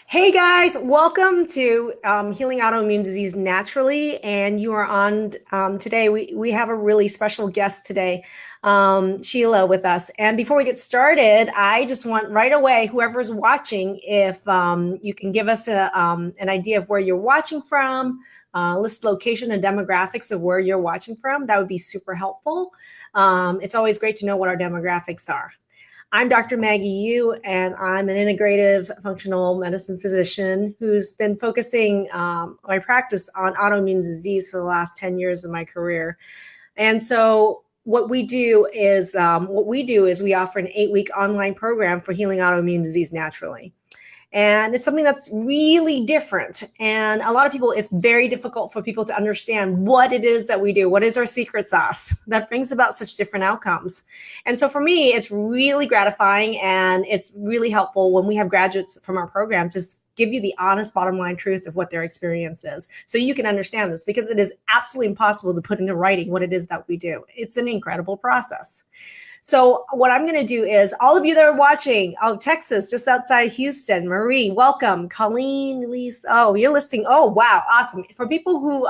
Hey guys, welcome to Healing Autoimmune Disease Naturally. And you are on today. We have a really special guest today, Sheila, with us. And before we get started, I just want right away, whoever's watching, if you can give us an idea of where you're watching from, list location and demographics of where you're watching from, that would be super helpful. It's always great to know what our demographics are. I'm Dr. Maggie Yu, and I'm an integrative functional medicine physician who's been focusing my practice on autoimmune disease for the last 10 years of my career. And so what we do is we offer an 8-week online program for healing autoimmune disease naturally. And it's something that's really different. And a lot of people, it's very difficult for people to understand what it is that we do. What is our secret sauce that brings about such different outcomes? And so for me, it's really gratifying and it's really helpful when we have graduates from our program to give you the honest bottom line truth of what their experience is. So you can understand this, because it is absolutely impossible to put into writing what it is that we do. It's an incredible process. So what I'm going to do is, all of you that are watching, Texas, just outside Houston, Marie, welcome. Colleen, Lise, you're listening. Oh, wow. Awesome. For people who,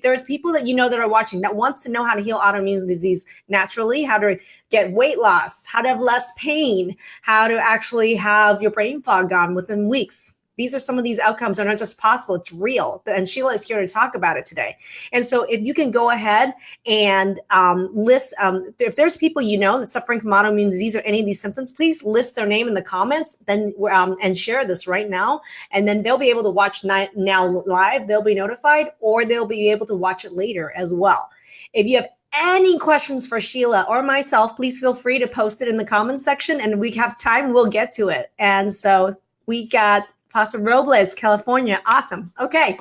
there's people that you know that are watching that wants to know how to heal autoimmune disease naturally, how to get weight loss, how to have less pain, how to actually have your brain fog gone within weeks. These are some of these outcomes are not just possible, it's real. And Sheila is here to talk about it today. And so if you can go ahead and list, if there's people you know that's suffering from autoimmune disease or any of these symptoms, please list their name in the comments and share this right now. And then they'll be able to watch now live, they'll be notified, or they'll be able to watch it later as well. If you have any questions for Sheila or myself, please feel free to post it in the comments section, and we have time, we'll get to it. And so we got Paso Robles, California. Awesome. Okay.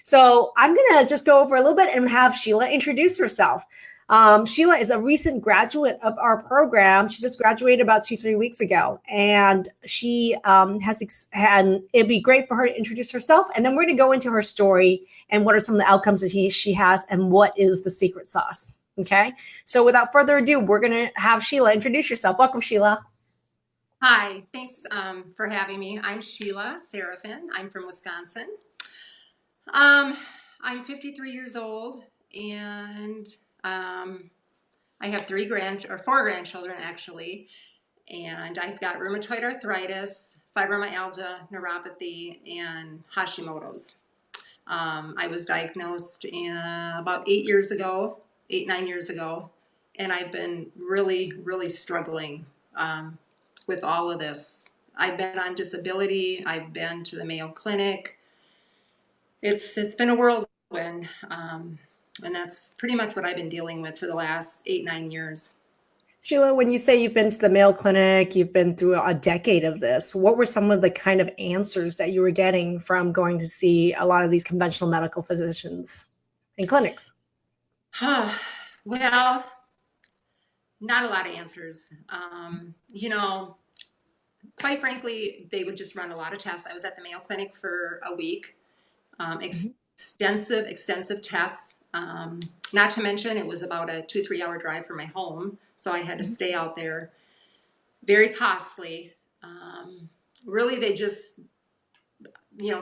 So I'm going to just go over a little bit and have Sheila introduce herself. Sheila is a recent graduate of our program. She just graduated about 2-3 weeks ago. And she and it'd be great for her to introduce herself. And then we're going to go into her story and what are some of the outcomes that she has and what is the secret sauce. Okay. So without further ado, we're going to have Sheila introduce yourself. Welcome, Sheila. Hi, thanks for having me. I'm Sheila Sarafin. I'm from Wisconsin. I'm 53 years old, and I have 4 grandchildren actually, and I've got rheumatoid arthritis, fibromyalgia, neuropathy, and Hashimoto's. I was diagnosed about 9 years ago, and I've been really struggling with all of this. I've been on disability. I've been to the Mayo Clinic. It's been a whirlwind, and that's pretty much what I've been dealing with for the last 8-9 years. Sheila, when you say you've been to the Mayo Clinic, you've been through a decade of this, what were some of the kind of answers that you were getting from going to see a lot of these conventional medical physicians and clinics? Well, not a lot of answers. Quite frankly, they would just run a lot of tests. I was at the Mayo Clinic for a week. Extensive tests. Not to mention, it was about a 2-3 hour drive from my home, so I had to stay out there. Very costly. Really, they just,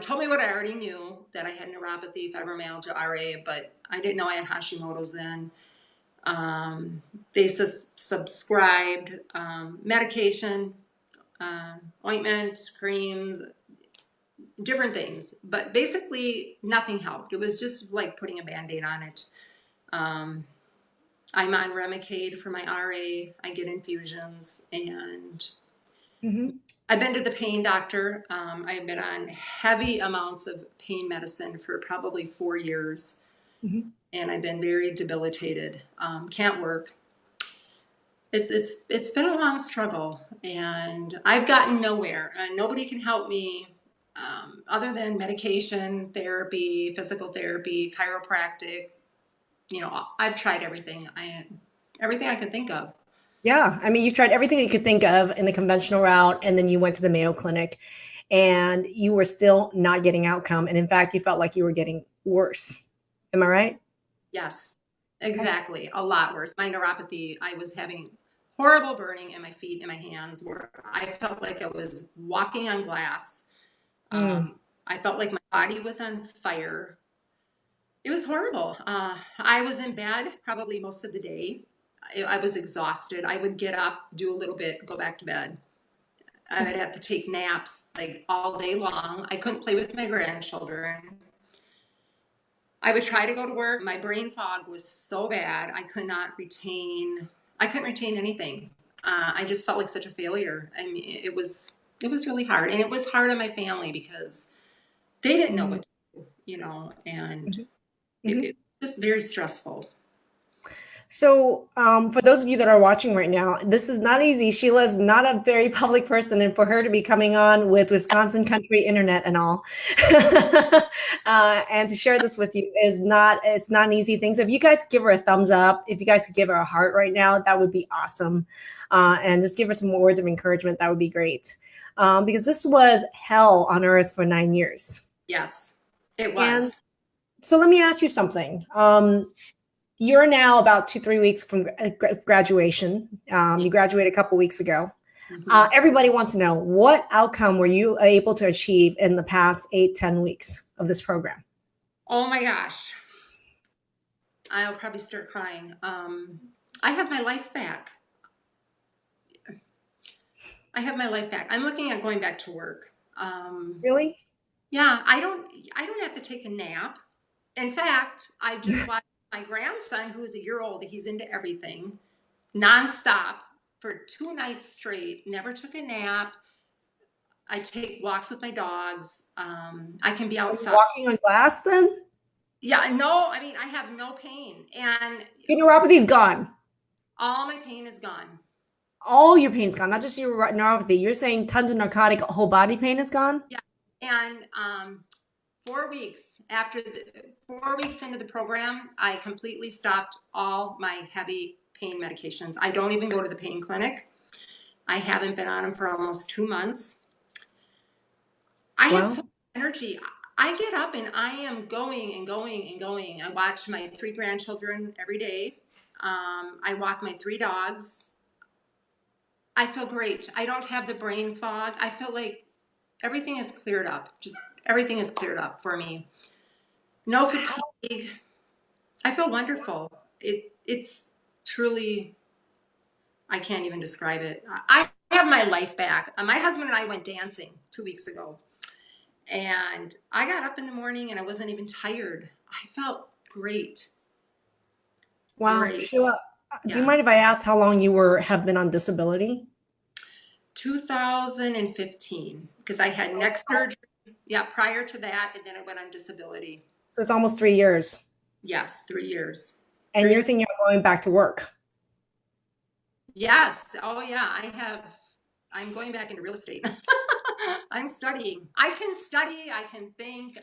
told me what I already knew, that I had neuropathy, fibromyalgia, RA, but I didn't know I had Hashimoto's then. They subscribed medication, ointment, creams, different things, but basically nothing helped. It was just like putting a Band-Aid on it. I'm on Remicade for my RA. I get infusions, and I've been to the pain doctor. I've been on heavy amounts of pain medicine for probably 4 years, and I've been very debilitated. Can't work. It's been a long struggle, and I've gotten nowhere. Nobody can help me other than medication, therapy, physical therapy, chiropractic. I've tried everything I could think of. Yeah. I mean, you've tried everything you could think of in the conventional route, and then you went to the Mayo Clinic and you were still not getting outcome. And in fact, you felt like you were getting worse. Am I right? Yes, exactly. A lot worse. My neuropathy, I was having horrible burning in my feet and my hands, where I felt like I was walking on glass. Mm. I felt like my body was on fire. It was horrible. I was in bed probably most of the day. I was exhausted. I would get up, do a little bit, go back to bed. I would have to take naps like all day long. I couldn't play with my grandchildren. I would try to go to work. My brain fog was so bad. I couldn't retain anything. I just felt like such a failure. I mean, it was really hard. And it was hard on my family because they didn't know Mm. what to do, you know, and Mhm. Mhm. it was just very stressful. So, for those of you that are watching right now, this is not easy. Sheila is not a very public person, and for her to be coming on with Wisconsin Country Internet and all, and to share this with you it's not an easy thing. So, if you guys could give her a thumbs up, if you guys could give her a heart right now, that would be awesome. And just give her some words of encouragement, that would be great. Because this was hell on earth for 9 years. Yes, it And was. so, let me ask you something. You're now about 2, 3 weeks from graduation. You graduated a couple weeks ago. Mhm. Everybody wants to know, what outcome were you able to achieve in the past 8, 10 weeks of this program? Oh my gosh. I'll probably start crying. I have my life back. I have my life back. I'm looking at going back to work. Really? Yeah, I don't have to take a nap. In fact, I just watched my grandson, who is a year old, he's into everything, nonstop for 2 nights straight, never took a nap. I take walks with my dogs. I can be Are you outside. walking on glass then? Yeah, no, I mean, I have no pain, and Your neuropathy's gone. all my pain is gone. All your pain's gone, not just your neuropathy. You're saying tons of narcotic, whole body pain is gone? Yeah, and 4 weeks into the program, I completely stopped all my heavy pain medications. I don't even go to the pain clinic. I haven't been on them for almost 2 months. I have so Well, much energy. I get up and I am going and going and going. I watch my 3 grandchildren every day. I walk my 3 dogs. I feel great. I don't have the brain fog. I feel like everything is cleared up. Just everything is cleared up for me. No fatigue. I feel wonderful. It's truly, I can't even describe it. I have my life back. My husband and I went dancing 2 weeks ago, and I got up in the morning and I wasn't even tired. I felt great. wow. Great. Sheila, do you Yeah. mind if I ask how long you have been on disability? 2015, because I had neck surgery. Yeah, prior to that, and then I went on disability. So it's almost 3 years. Yes, 3 years. And you're 3 thinking of going back to work. Yes. Oh, yeah. I'm going back into real estate. I'm studying. I can study. I can think.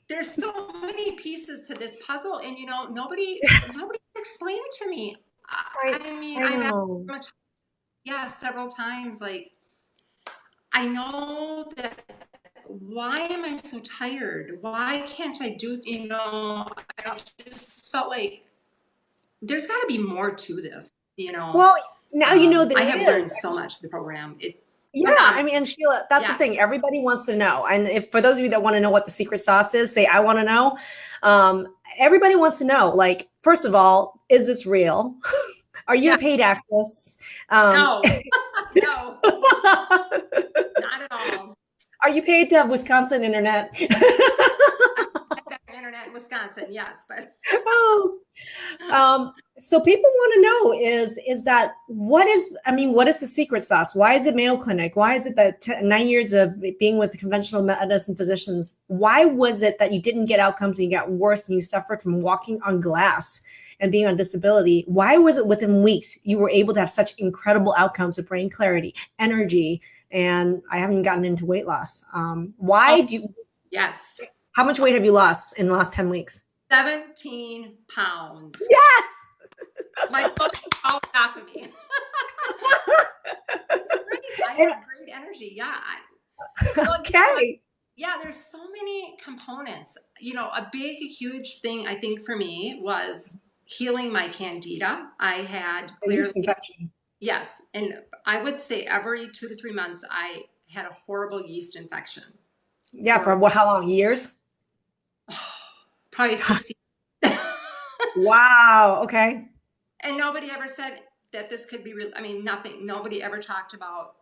There's so many pieces to this puzzle, and nobody explained it to me. I mean, I I've asked know. much, yeah, several times. Like, I know that. Why am I so tired? Why can't I do? I just felt like there's got to be more to this. Well, now you know there I have is. learned so much the program. It Yeah, I phenomenal. mean, and Sheila, that's the thing. Yes. Everybody wants to know. And if for those of you that want to know what the secret sauce is, say, I want to know. Everybody wants to know, like, first of all, is this real? Are you Yeah. a paid actress? Um, No. No. Not at all. are you paid to have Wisconsin internet? I've got internet in Wisconsin. Yes, but Oh. So people want to know is that what is the secret sauce? Why is it Mayo Clinic? Why is it that 9 years of being with the conventional medicine physicians? Why was it that you didn't get outcomes and you got worse and you suffered from walking on glass and being on disability? Why was it within weeks you were able to have such incredible outcomes of brain clarity, energy, and I haven't gotten into weight loss? yes, How much weight have you lost in the last 10 weeks? 17 pounds. Yes. My clothes fall off of me. It's great. I have great energy. Yeah. Okay. Yeah, there's so many components. A big, huge thing I think for me was healing my Candida. I had A yeast clearly, infection. yes, and I would say every 2 to 3 months I had a horrible yeast infection. Yeah, for how long? Years? Probably 60. Wow. Okay. And nobody ever said that this could be real. I mean, nothing. Nobody ever talked about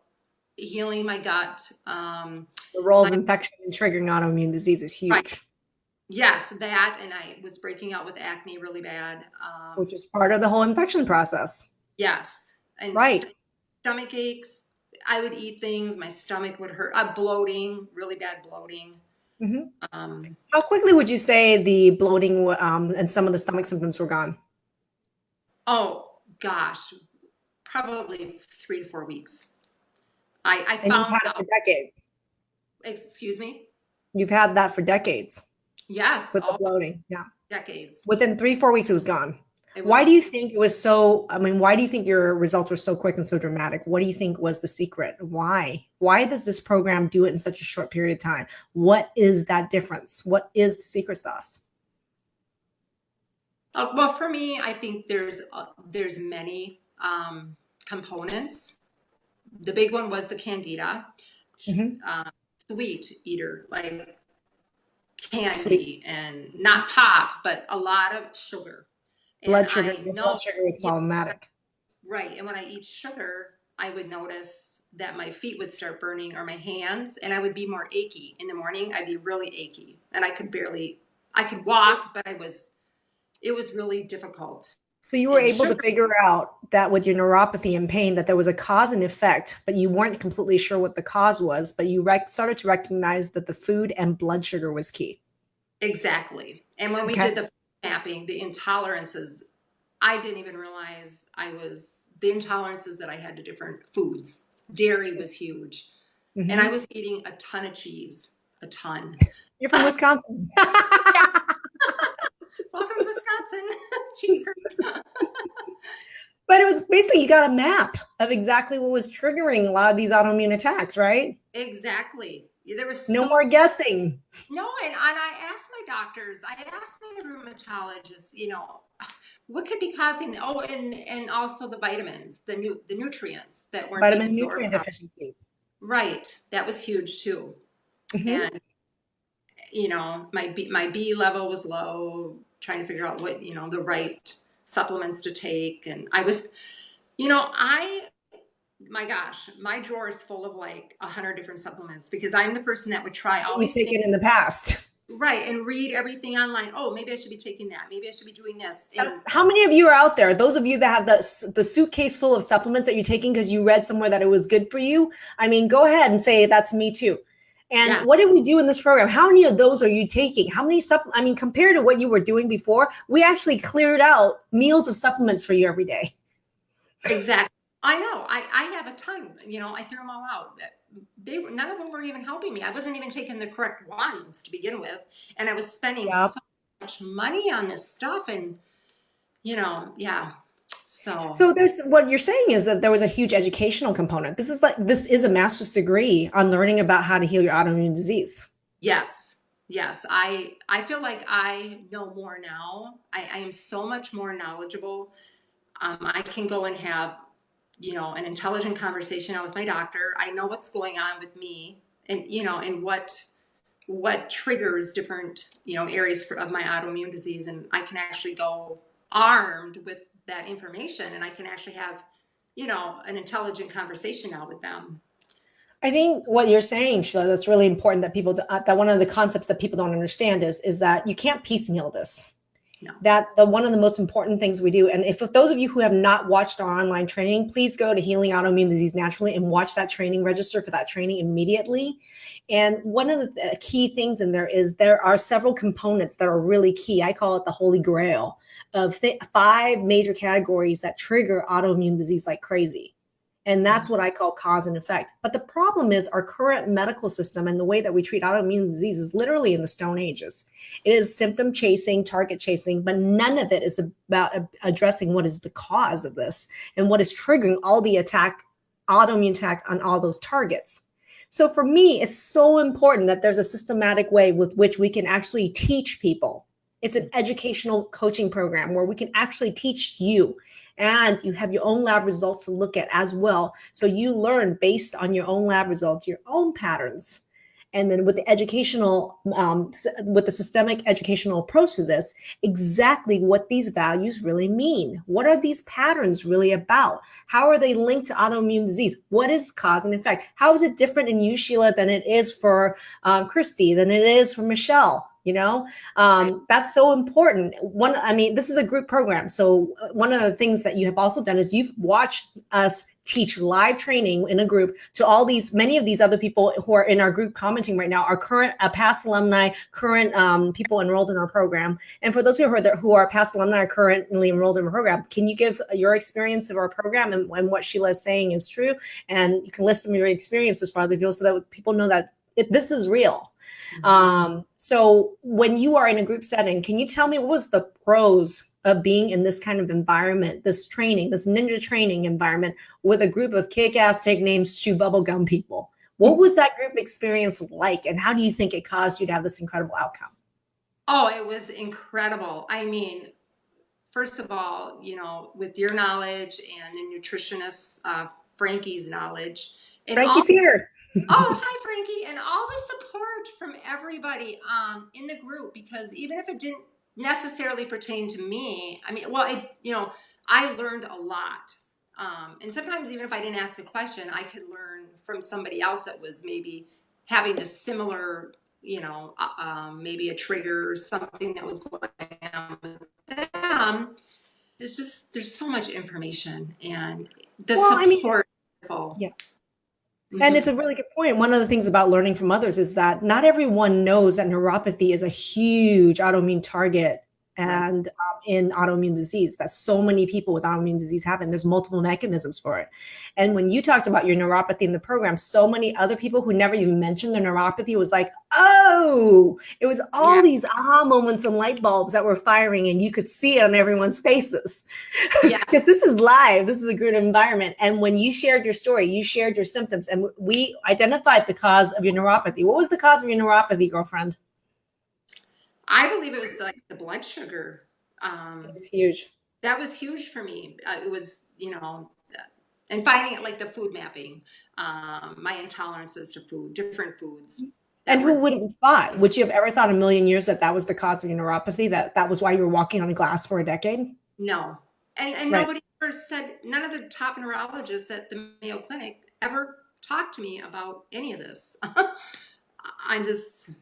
healing my gut. The role of infection in triggering autoimmune disease is Right. huge, Yes, that, and I was breaking out with acne really bad. which is part of the whole infection process. Yes, and Right. stomach aches. I would eat things, my stomach would hurt. Bloating, really bad bloating. Mhm. Um, How quickly would you say the bloating and some of the stomach symptoms were gone? oh gosh, probably 3 to 4 weeks. I And you've found had it for out. decades. Excuse me. You've had that for decades Yes, with the all bloating. Yeah. decades. Within 3, 4 weeks, it was gone. It was Why do you think it was so? I mean, why do you think your results were so quick and so dramatic? What do you think was the secret? Why? Why does this program do it in such a short period of time? What is that difference? What is the secret sauce? well, for me, I think there's many components. The big one was the Candida, Mhm. sweet eater, like Sweet candy, and not pop, but a lot of sugar. And blood sugar. I Your know, blood sugar was yeah, problematic. right. And when I eat sugar, I would notice that my feet would start burning or my hands, and I would be more achy in the morning. I'd be really achy, and I could walk, but it was really difficult. So you were And able to sugar, figure out that with your neuropathy and pain, that there was a cause and effect, but you weren't completely sure what the cause was, but you started to recognize that the food and blood sugar was key. exactly. And when we Okay. did the mapping, the intolerances, I didn't even realize the intolerances that I had to different foods. Dairy was huge. And I Mhm. was eating a ton of cheese, a ton. You're from Wisconsin. Yeah. Welcome to Wisconsin. Cheese curds. But it was basically, you got a map of exactly what was triggering a lot of these autoimmune attacks, right? Exactly. There was No so more guessing. no, and I asked my doctors, I asked my rheumatologist, what could be causing, and also the vitamins, the nutrients that weren't being Vitamin and absorbed nutrient properly. deficiencies. Right. That was huge too. Mhm. And my B level was low, trying to figure out what, the right supplements to take. And I was, my gosh, my drawer is full of like 100 different supplements because I'm the person that would try all You've these things. taken in the past. Right. And read everything online. Oh, maybe I should be taking that. Maybe I should be doing this. And How many of you are out there? Those of you that have the suitcase full of supplements that you're taking because you read somewhere that it was good for you. I mean, go ahead and say that's me too. And yeah, what did we do in this program? How many of those are you taking? How many supplements? I mean, compared to what you were doing before, we actually cleared out meals of supplements for you every day. exactly. I know. I have a ton, I threw them all out. None of them were even helping me. I wasn't even taking the correct ones to begin with. And I was spending Yep. so much money on this stuff. And, yeah. So there's what you're saying is that there was a huge educational component. This is a master's degree on learning about how to heal your autoimmune disease. Yes. Yes. I feel like I know more now. I am so much more knowledgeable. I can go and have, an intelligent conversation with my doctor. I know what's going on with me and, and what triggers different, areas of my autoimmune disease. And I can actually go armed with that information and I can actually have, an intelligent conversation now with them. I think what you're saying, Sheila, that's really important that one of the concepts that people don't understand is that you can't piecemeal this. No. That one of the most important things we do. And if those of you who have not watched our online training, please go to Healing Autoimmune Disease Naturally and watch that training, register for that training immediately. And one of the key things in there are several components that are really key. I call it the holy grail of 5 major categories that trigger autoimmune disease like crazy. And that's what I call cause and effect. But the problem is our current medical system and the way that we treat autoimmune disease is literally in the Stone Ages. It is symptom chasing, target chasing, but none of it is about addressing what is the cause of this and what is triggering all the autoimmune attack on all those targets. So for me, it's so important that there's a systematic way with which we can actually teach people. It's an educational coaching program where we can actually teach you and you have your own lab results to look at as well. So you learn based on your own lab results, your own patterns. And then with the educational, with the systemic educational approach to this, exactly what these values really mean. What are these patterns really about? How are they linked to autoimmune disease? What is cause and effect? How is it different in you, Sheila, than it is for Christy, than it is for Michelle? That's so important. This is a group program. So one of the things that you have also done is you've watched us teach live training in a group to many of these other people who are in our group commenting right now are current past alumni, current people enrolled in our program. And for those who are past alumni or currently enrolled in our program, can you give your experience of our program and what Sheila is saying is true? And you can list some of your experiences for other people so that people know that this is real. So when you are in a group setting, can you tell me what was the pros of being in this kind of environment, this training, this ninja training environment with a group of kick-ass, take names, chew bubblegum people? What was that group experience like? And how do you think it caused you to have this incredible outcome? Oh, it was incredible. I mean, first of all, with your knowledge and the nutritionist, Frankie's knowledge and all. Frankie's here. Oh, hi, Frankie. And all the support from everybody in the group, because even if it didn't necessarily pertain to me, I learned a lot. And sometimes even if I didn't ask a question, I could learn from somebody else that was maybe having a similar, maybe a trigger or something that was going on with them. There's so much information, and the support. Yeah. And it's a really good point. One of the things about learning from others is that not everyone knows that neuropathy is a huge autoimmune target and in autoimmune disease that so many people with autoimmune disease have, and there's multiple mechanisms for it. And when you talked about your neuropathy in the program, so many other people who never even mentioned their neuropathy was like, oh, it was all these aha moments and light bulbs that were firing, and you could see it on everyone's faces. Because this is live, this is a group environment. And when you shared your story, you shared your symptoms, and we identified the cause of your neuropathy. What was the cause of your neuropathy, girlfriend? I believe it was like the blood sugar. It was huge. That was huge for me. It was, and finding it like the food mapping, my intolerances to food, different foods. And who wouldn't have thought? Would you have ever thought in a million years that was the cause of your neuropathy? That was why you were walking on glass for a decade? No. And nobody ever said, none of the top neurologists at the Mayo Clinic ever talked to me about any of this. I'm just,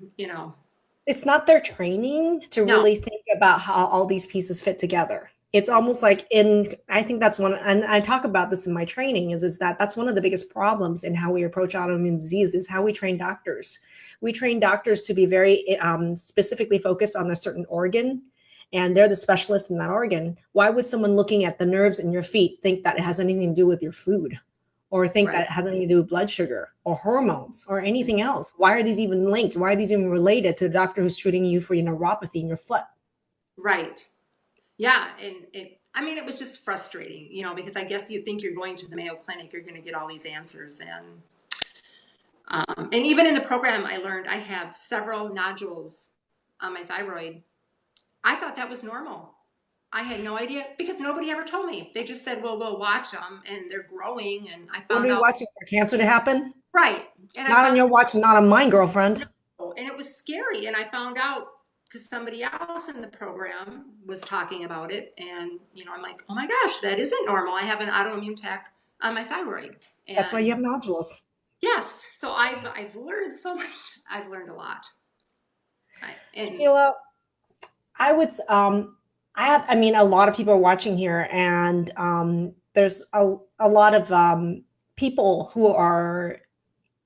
It's not their training to really think about how all these pieces fit together. It's almost like I think that's one, and I talk about this in my training, is that that's one of the biggest problems in how we approach autoimmune disease is how we train doctors. We train doctors to be very specifically focused on a certain organ, and they're the specialist in that organ. Why would someone looking at the nerves in your feet think that it has anything to do with your food? Or think that it has anything to do with blood sugar or hormones or anything else? Why are these even linked? Why are these even related to the doctor who's treating you for your neuropathy in your foot? Right. Yeah. And it was just frustrating, because I guess you think you're going to the Mayo Clinic, you're going to get all these answers. And even in the program, I learned I have several nodules on my thyroid. I thought that was normal. I had no idea because nobody ever told me. They just said, well, we'll watch them and they're growing. And I found out. Watching for cancer to happen? Right. And not on your watch, not on mine, girlfriend. No. And it was scary. And I found out because somebody else in the program was talking about it. And, I'm like, oh my gosh, that isn't normal. I have an autoimmune attack on my thyroid. And that's why you have nodules. Yes. So I've learned so much. I've learned a lot. Sheila, I would, a lot of people are watching here, and there's a lot of people who are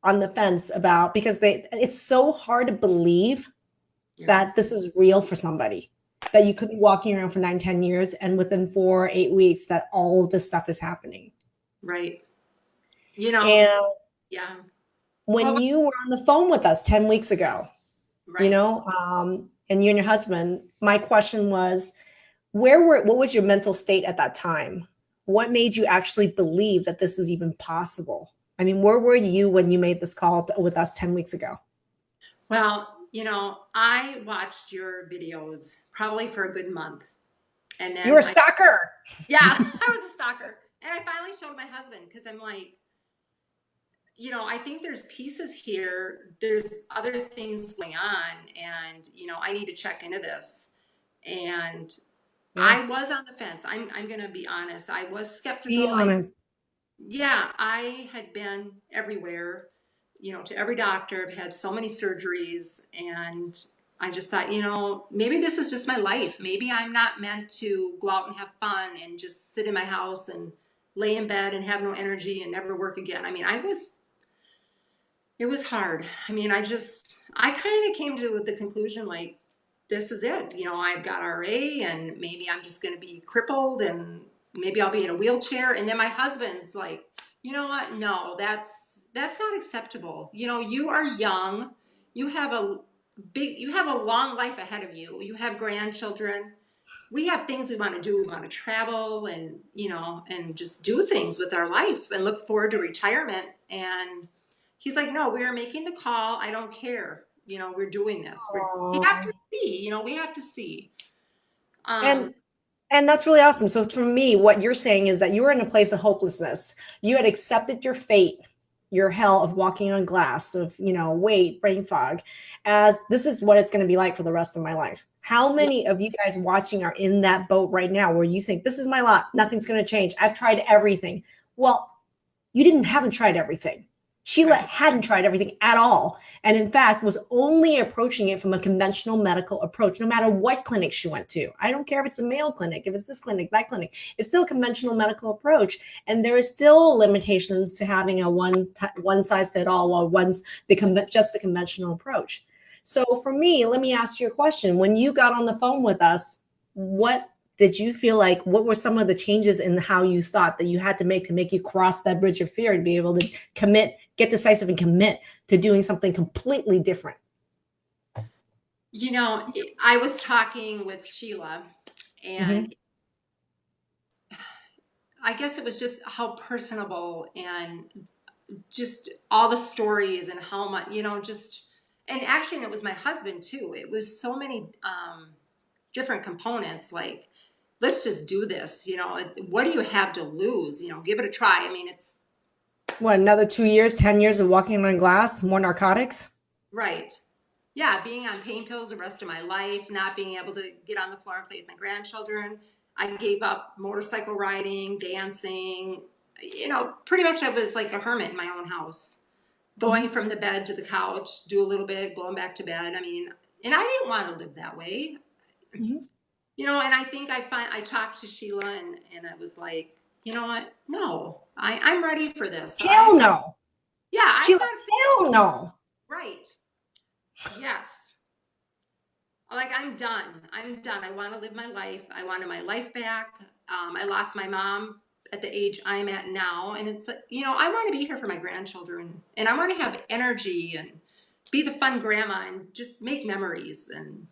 on the fence about, because it's so hard to believe that this is real for somebody, that you could be walking around for 9-10 years and within 4 or 8 weeks that all of this stuff is happening. Right. When you were on the phone with us 10 weeks ago, and you and your husband, my question was, what was your mental state at that time? What made you actually believe that this is even possible? I mean, where were you when you made this call with us 10 weeks ago? Well, I watched your videos probably for a good month. And You were then a stalker. yeah, I was a stalker. And I finally showed my husband because I'm like, I think there's pieces here. There's other things going on, and I need to check into this. And Yeah. I was on the fence. I'm gonna be honest. I was Be skeptical. honest. Yeah, I had been everywhere, to every doctor. I've had so many surgeries, and I just thought, maybe this is just my life. Maybe I'm not meant to go out and have fun and just sit in my house and lay in bed and have no energy and never work again. I mean, it was hard. I mean, I kind of came to the conclusion like, this is it. I've got RA and maybe I'm just going to be crippled and maybe I'll be in a wheelchair. And then my husband's like, you know what? No, that's not acceptable. You are young. You have a long life ahead of you. You have grandchildren. We have things we want to do. We want to travel and, and just do things with our life and look forward to retirement. And he's like, no, we are making the call. I don't care. We're doing this. We have Aw. to see, we have to see. Um, And and that's really awesome. So for me, what you're saying is that you were in a place of hopelessness. You had accepted your fate, your hell of walking on glass, of, weight, brain fog, as this is what it's going to be like for the rest of my life. How yeah, many of you guys watching are in that boat right now where you think this is my lot, nothing's going to change, I've tried everything? Well, you haven't tried everything. Sheila right. hadn't tried everything at all. And in fact, was only approaching it from a conventional medical approach, no matter what clinic she went to. I don't care if it's a Mayo Clinic, if it's this clinic, that clinic, it's still a conventional medical approach. And there is still limitations to having a one size fit all or just a conventional approach. So for me, let me ask you a question. When you got on the phone with us, what did you feel like, what were some of the changes in how you thought that you had to make you cross that bridge of fear and be able to get decisive and commit to doing something completely different? I was talking with Sheila, Mm-hmm. and I guess it was just how personable and just all the stories and how much, and actually, and it was my husband too. It was so many different components. Like, let's just do this. What do you have to lose? Give it a try. I mean, it's What, another 2 years, 10 years of walking on glass, more narcotics? right. Yeah, being on pain pills the rest of my life, not being able to get on the floor and play with my grandchildren. I gave up motorcycle riding, dancing. Pretty much I was like a hermit in my own house, going from the bed to the couch, do a little bit, going back to bed. I mean, and I didn't want to live that way. Mm-hmm. And I think I talked to Sheila and I was like, you know what? No, I'm ready for this. Hell no. Yeah, I've Sheila, got hell no. right. Yes. Like, I'm done. I'm done. I want to live my life. I wanted my life back. I lost my mom at the age I'm at now. And it's like, I want to be here for my grandchildren and I want to have energy and be the fun grandma and just make memories. And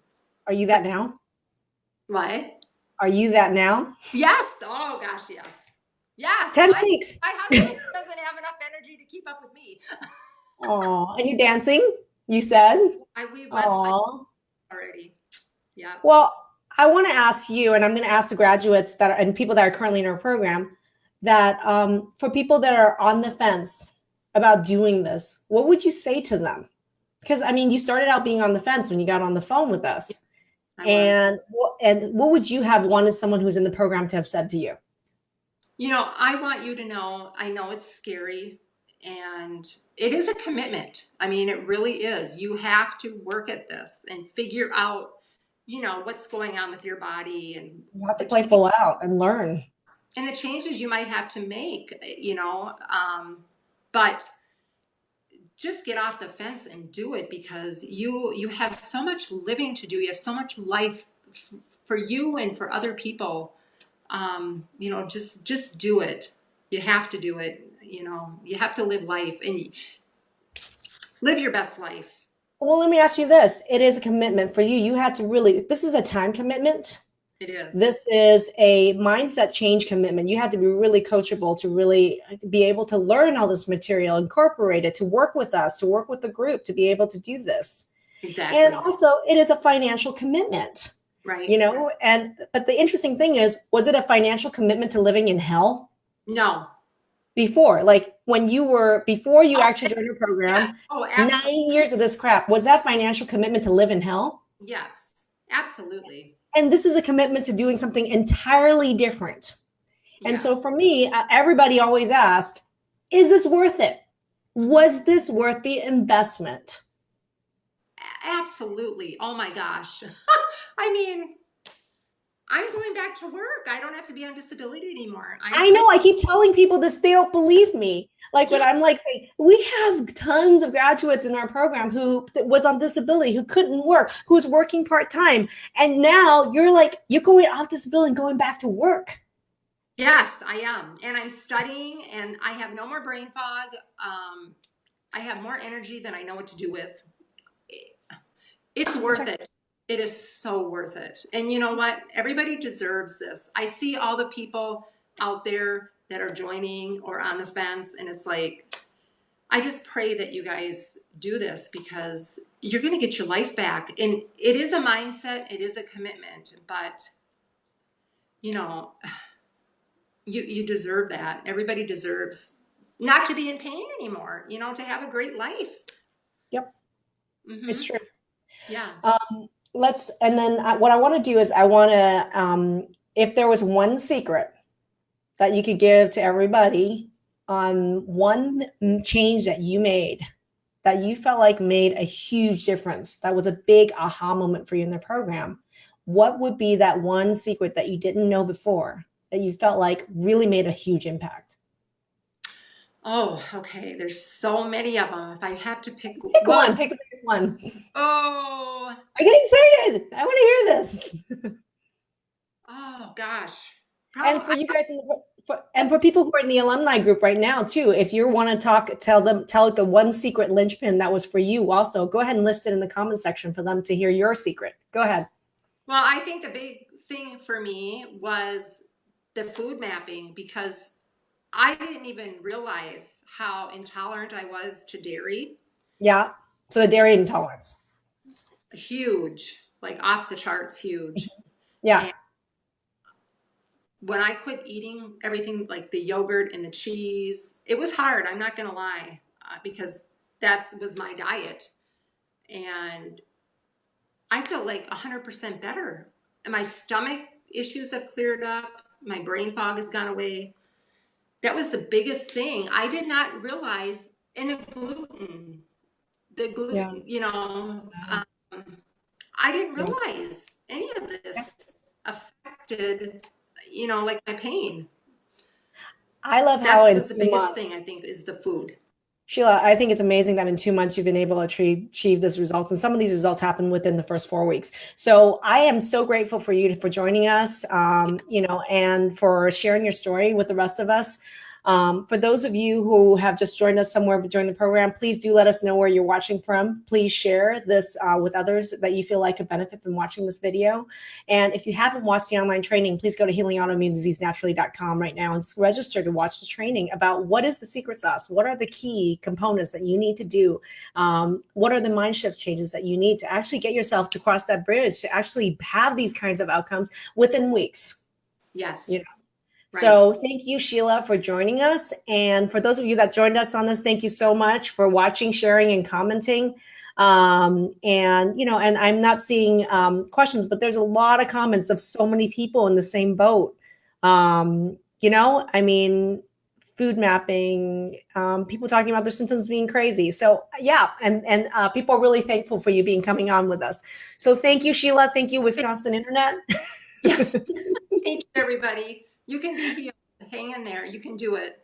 Are you so, that now? what? Are you that now? Yes. Oh gosh, yes. Yes. 10 My weeks. husband doesn't have enough energy to keep up with me. Oh, and you're dancing, you said? We went Oh. already. Yeah. Well, I want to ask you, and I'm going to ask the graduates and people that are currently in our program, that for people that are on the fence about doing this, what would you say to them? Because I mean, you started out being on the fence when you got on the phone with us, and what would you have wanted someone who's in the program to have said to you? I want you to know, I know it's scary and it is a commitment. I mean, it really is. You have to work at this and figure out, what's going on with your body and You have to play full out and learn. and the changes you might have to make, but just get off the fence and do it because you have so much living to do. You have so much life for you and for other people. Just do it. You have to do it. You have to live life and live your best life. Well, let me ask you this. It is a commitment for you. You had to really, this is a time commitment. It is. This is a mindset change commitment. You had to be really coachable to really be able to learn all this material, incorporate it, to work with us, to work with the group, to be able to do this. Exactly. And also, it is a financial commitment. Right. you know? But the interesting thing is, was it a financial commitment to living in hell No. before? Like before you Oh, actually joined your yes. program, Oh, 9 absolutely. years of this crap, was that financial commitment to live in hell? Yes. Absolutely. And this is a commitment to doing something entirely different. And Yes. so for me, everybody always asks, is this worth it? Was this worth the investment? Absolutely. Oh my gosh. I mean, I'm going back to work. I don't have to be on disability anymore. I'm I quit. know I keep telling people this, they don't believe me. Like when Yeah. I'm like saying, we have tons of graduates in our program who was on disability, who couldn't work, who was working part-time. And now you're going off disability and going back to work. Yes, I am. And I'm studying and I have no more brain fog. I have more energy than I know what to do with. It's worth it. It is so worth it. And you know what? Everybody deserves this. I see all the people out there that are joining or on the fence, and it's like, I just pray that you guys do this because you're going to get your life back. And it is a mindset, it is a commitment, but you know, you deserve that. Everybody deserves not to be in pain anymore, you know, to have a great life. Yep, Mm-hmm. it's true. Yeah. And then what I want to do is I want to, if there was one secret that you could give to everybody on one change that you made, that you felt like made a huge difference, that was a big aha moment for you in the program, what would be that one secret that you didn't know before that you felt like really made a huge impact? Oh, okay. There's so many of them. If I have to pick Pick one, one, pick the biggest one. oh, I get excited. I want to hear this. oh gosh, And probably. for you guys, for people who are in the alumni group right now too, if you want to talk, tell the one secret linchpin that was for you. Also, go ahead and list it in the comment section for them to hear your secret. Go ahead. Well, I think the big thing for me was the food mapping because I didn't even realize how intolerant I was to dairy. Yeah. So the dairy intolerance. Huge, like off the charts, huge. Yeah. And when I quit eating everything like the yogurt and the cheese, it was hard. I'm not going to lie, because that was my diet. And I felt like 100% better. And my stomach issues have cleared up. My brain fog has gone away. That was the biggest thing. I did not realize, and the Yeah. gluten, you know, I didn't Yeah. realize any of this affected, you know, like my pain. I love how That in was the two biggest thing, months, I think, is the food. Sheila, I think it's amazing that in 2 months you've been able to achieve this results, and some of these results happen within the first 4 weeks. So I am so grateful for you for joining us, and for sharing your story with the rest of us. For those of you who have just joined us somewhere during the program, please do let us know where you're watching from. Please share this with others that you feel like could benefit from watching this video. And if you haven't watched the online training, please go to healingautoimmunediseasenaturally.com right now and register to watch the training about what is the secret sauce, what are the key components that you need to do, what are the mind shift changes that you need to actually get yourself to cross that bridge, to actually have these kinds of outcomes within weeks. Yes. Right. So thank you, Sheila, for joining us. And for those of you that joined us on this, thank you so much for watching, sharing, and commenting. And I'm not seeing questions, but there's a lot of comments of so many people in the same boat. Food mapping, people talking about their symptoms being crazy. So yeah, and people are really thankful for you coming on with us. So thank you, Sheila. Thank you, Wisconsin Internet. Yeah. Thank you, everybody. You can be healed. Hang in there. You can do it.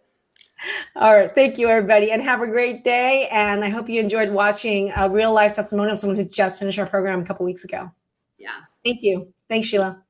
All right. Thank you, everybody. And have a great day. And I hope you enjoyed watching a real life testimonial of someone who just finished our program a couple weeks ago. Yeah. Thank you. Thanks, Sheila.